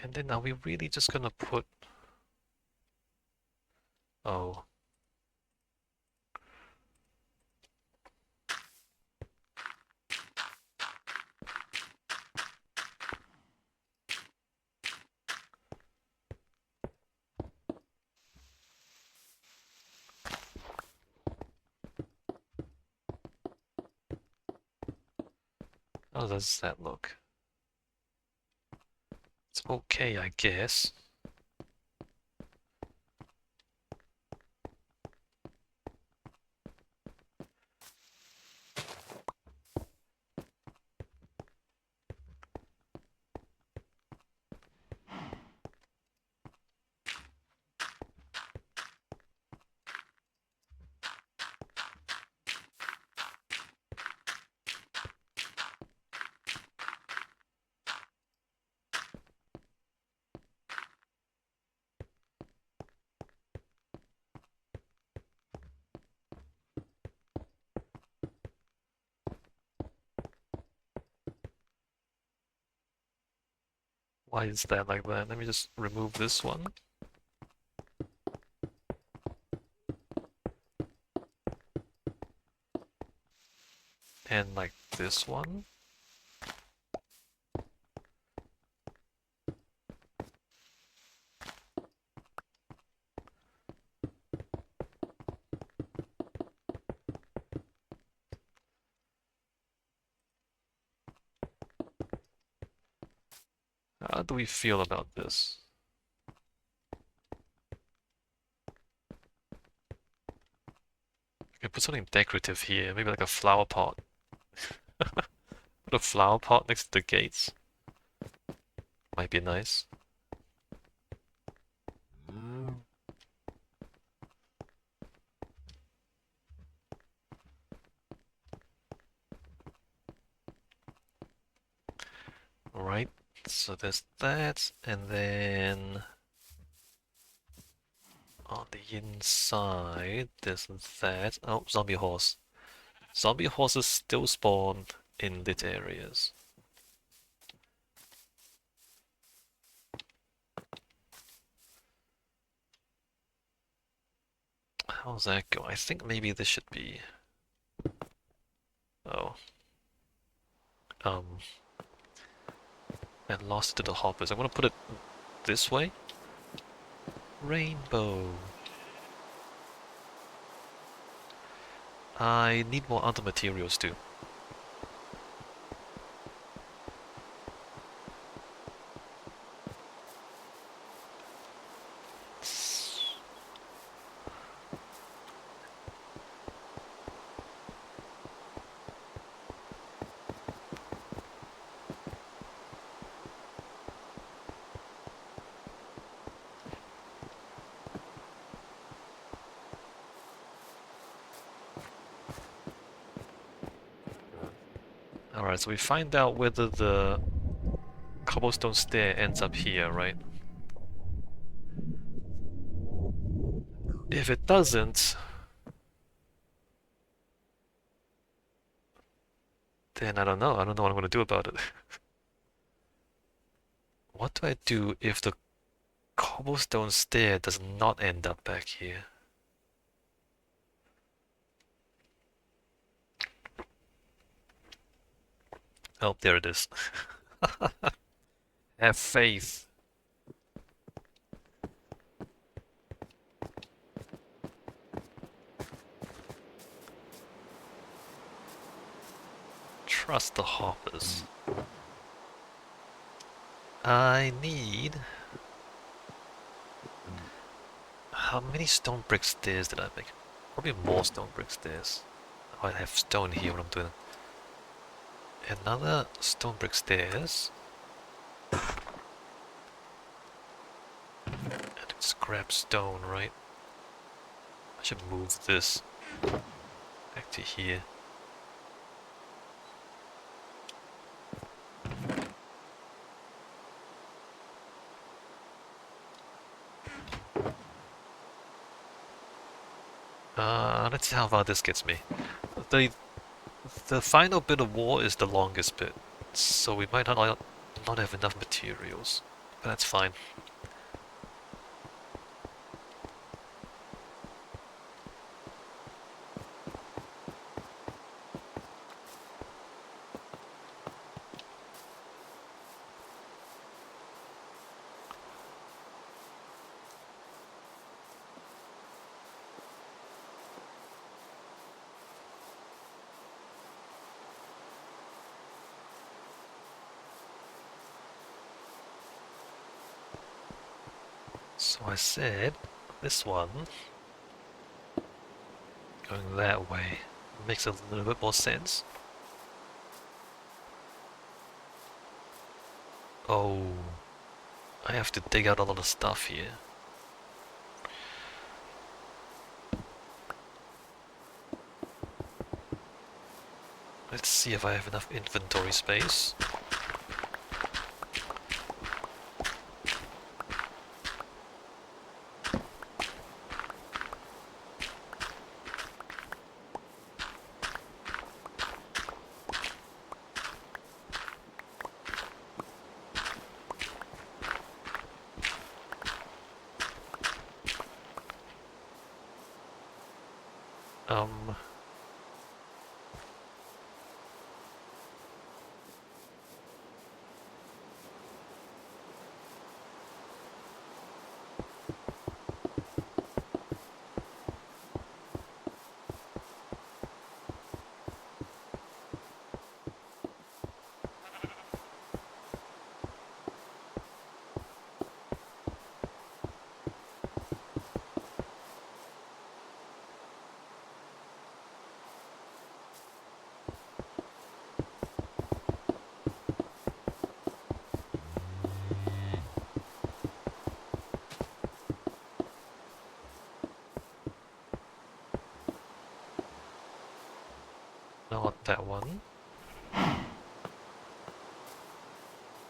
And then are we really just gonna put... Oh. How does that look? It's okay, I guess. Why is that like that? Let me just remove this one. And like this one. How do we feel about this? I can put something decorative here, maybe like a flower pot. Put a flower pot next to the gates. Might be nice. Alright, so there's that, and then on the inside there's that. Oh, zombie horse. Zombie horses still spawn in lit areas. How's that go? I think maybe this should be... Oh. Um, I lost it to the hoppers. I'm gonna put it this way. Rainbow. I need more other materials too. Alright, so we find out whether the cobblestone stair ends up here, right? If it doesn't, then I don't know. I don't know what I'm gonna do about it. What do I do if the cobblestone stair does not end up back here? Oh, there it is. Have faith. Trust the hoppers. I need... How many stone brick stairs did I make? Probably more stone brick stairs. Oh, I have stone here when I'm doing it. Another stone brick stairs. And just grab stone, right? I should move this back to here. Let's see how far this gets me. The final bit of wall is the longest bit, so we might not have enough materials. That's fine. So I said this one going that way makes a little bit more sense. Oh, I have to dig out a lot of stuff here. Let's see if I have enough inventory space. Um, not that one.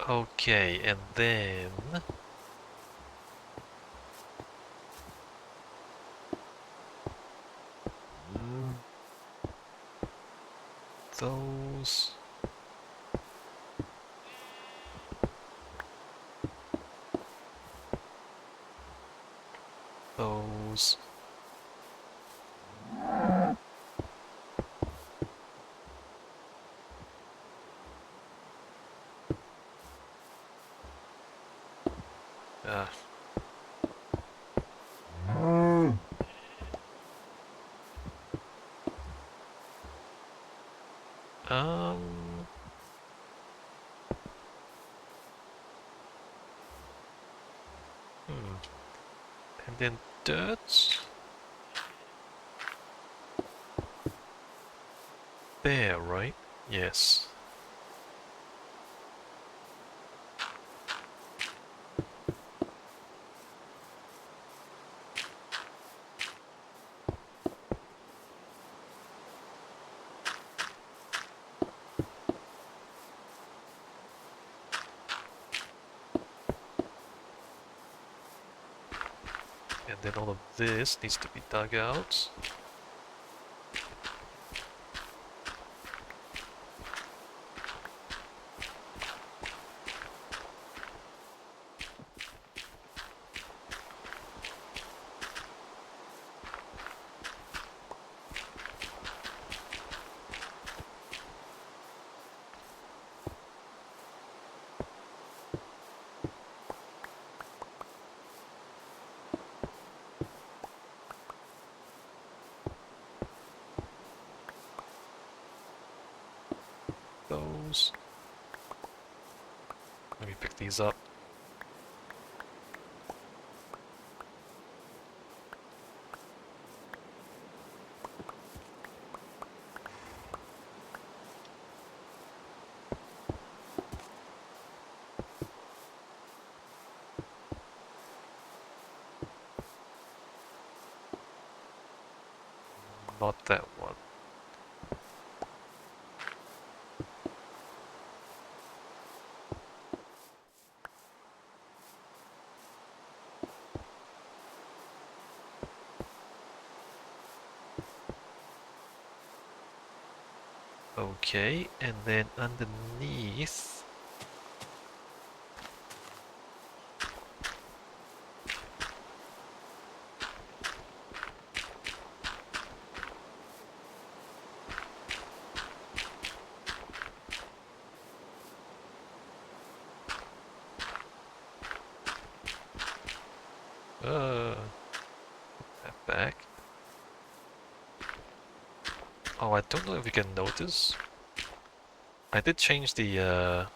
Okay, and then those. Those. Uh, um, hmm. And then dirt. There, right? Yes. And then all of this needs to be dug out. Those. Let me pick these up. Not that one. Okay, and then underneath Oh, I don't know if you can notice. I did change the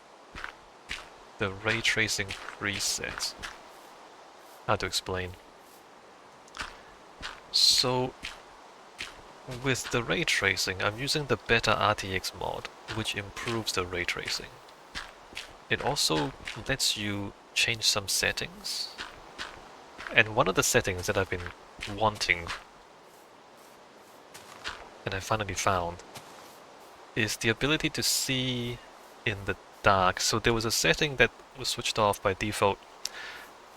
ray tracing preset. How to explain? So with the ray tracing, I'm using the Beta RTX mod, which improves the ray tracing. It also lets you change some settings. And one of the settings that I've been wanting, and I finally found, is the ability to see in the dark. So there was a setting that was switched off by default.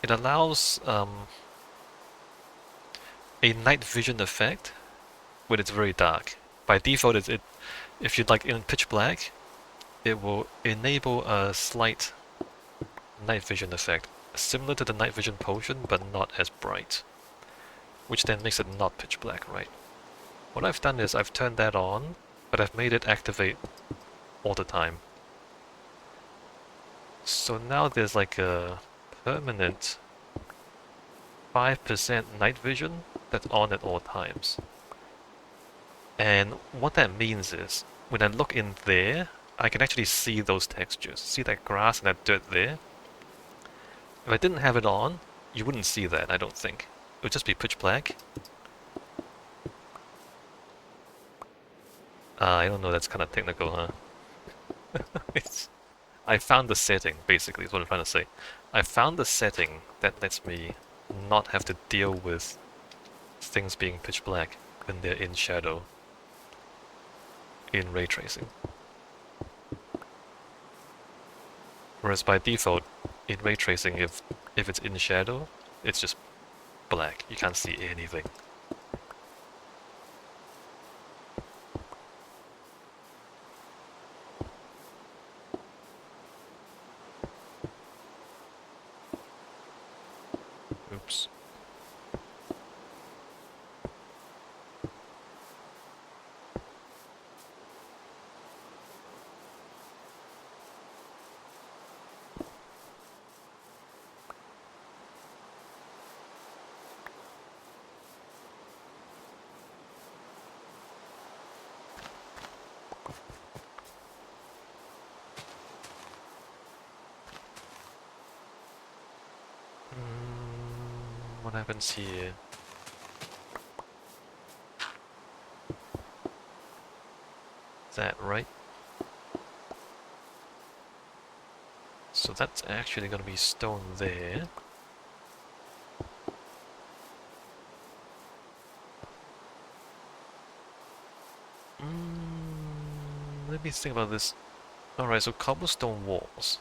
It allows a night vision effect when it's very dark. By default, if you'd like in pitch black, it will enable a slight night vision effect, similar to the night vision potion, but not as bright, which then makes it not pitch black, right? What I've done is I've turned that on, but I've made it activate all the time. So now there's like a permanent 5% night vision that's on at all times. And what that means is, when I look in there, I can actually see those textures. See that grass and that dirt there? If I didn't have it on, you wouldn't see that, I don't think. It would just be pitch black. I don't know, that's kind of technical, huh? I found the setting, basically, is what I'm trying to say. I found the setting that lets me not have to deal with things being pitch black when they're in shadow in ray tracing. Whereas by default, in ray tracing, if it's in shadow, it's just black. You can't see anything. Oops. What happens here? Is that right? So that's actually going to be stone there. Let me think about this. Alright, so cobblestone walls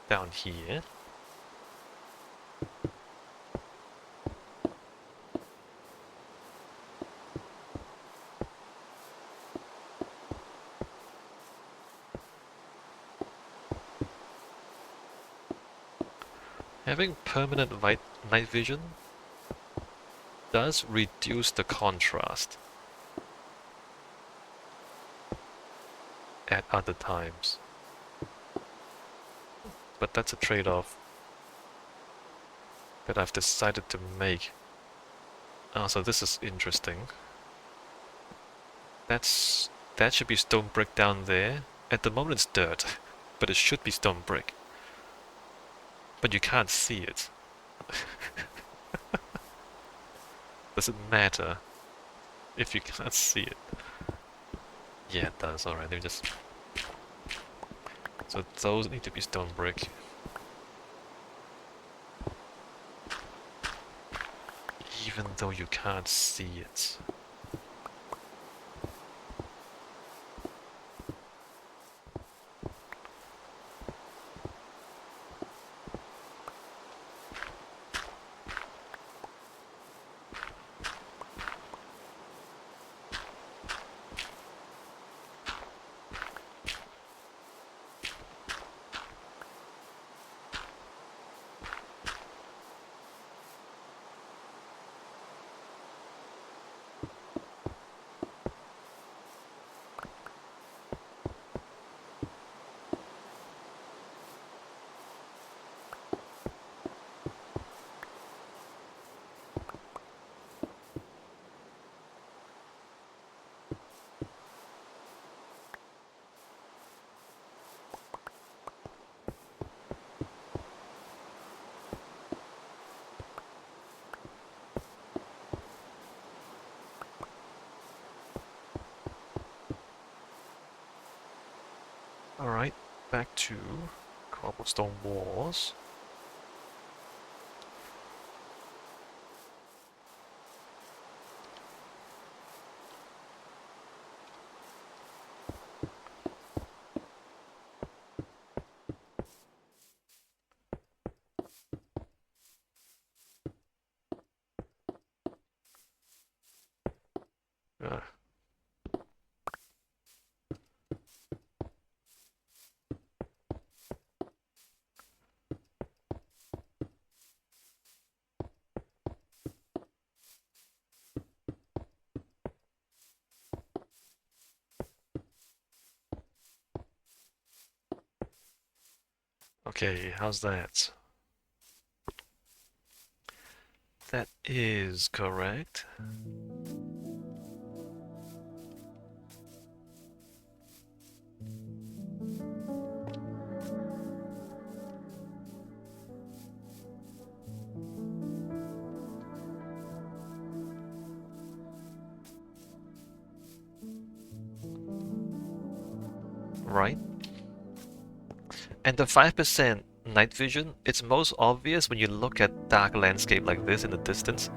down here. Having permanent night vision does reduce the contrast at other times. But that's a trade-off that I've decided to make. Oh, so this is interesting. That should be stone brick down there. At the moment it's dirt, but it should be stone brick. But you can't see it. Does it matter if you can't see it? Yeah, it does. Alright, let me just... So those need to be stone brick. Even though you can't see it. Alright, back to cobblestone walls. Uh, okay, how's that? That is correct. Right. And the 5% night vision, it's most obvious when you look at dark landscape like this in the distance.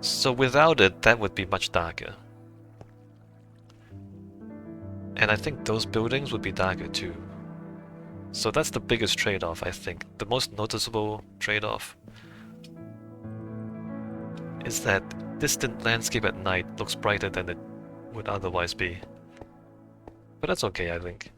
So without it, that would be much darker. And I think those buildings would be darker too. So that's the biggest trade-off, I think. The most noticeable trade-off is that distant landscape at night looks brighter than it would otherwise be. But that's okay, I think.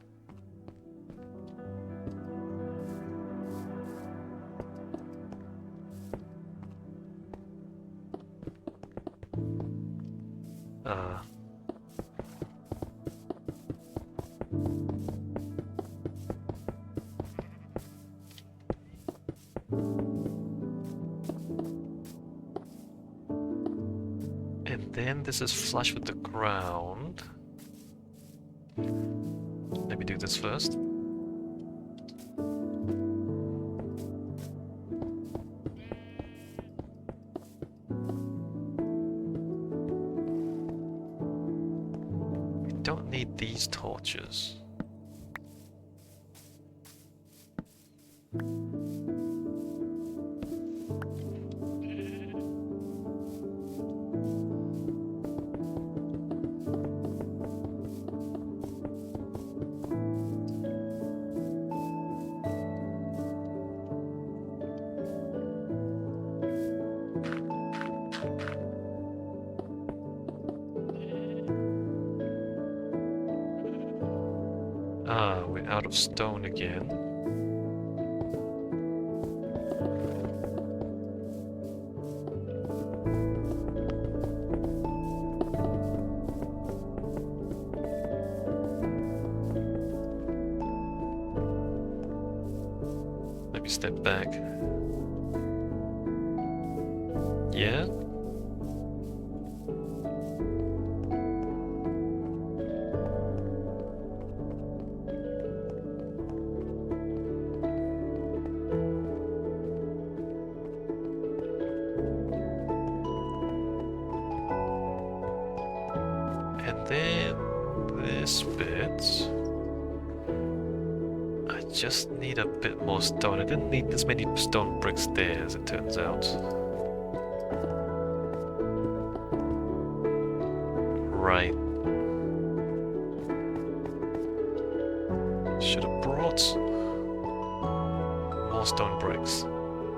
Uh, and then this is flush with the ground. Let me do this first. We don't need these torches. Ah, we're out of stone again. Let me step back. Yeah? And then this bit. I just need a bit more stone. I didn't need this many stone bricks there, as it turns out. Right. Should have brought more stone bricks.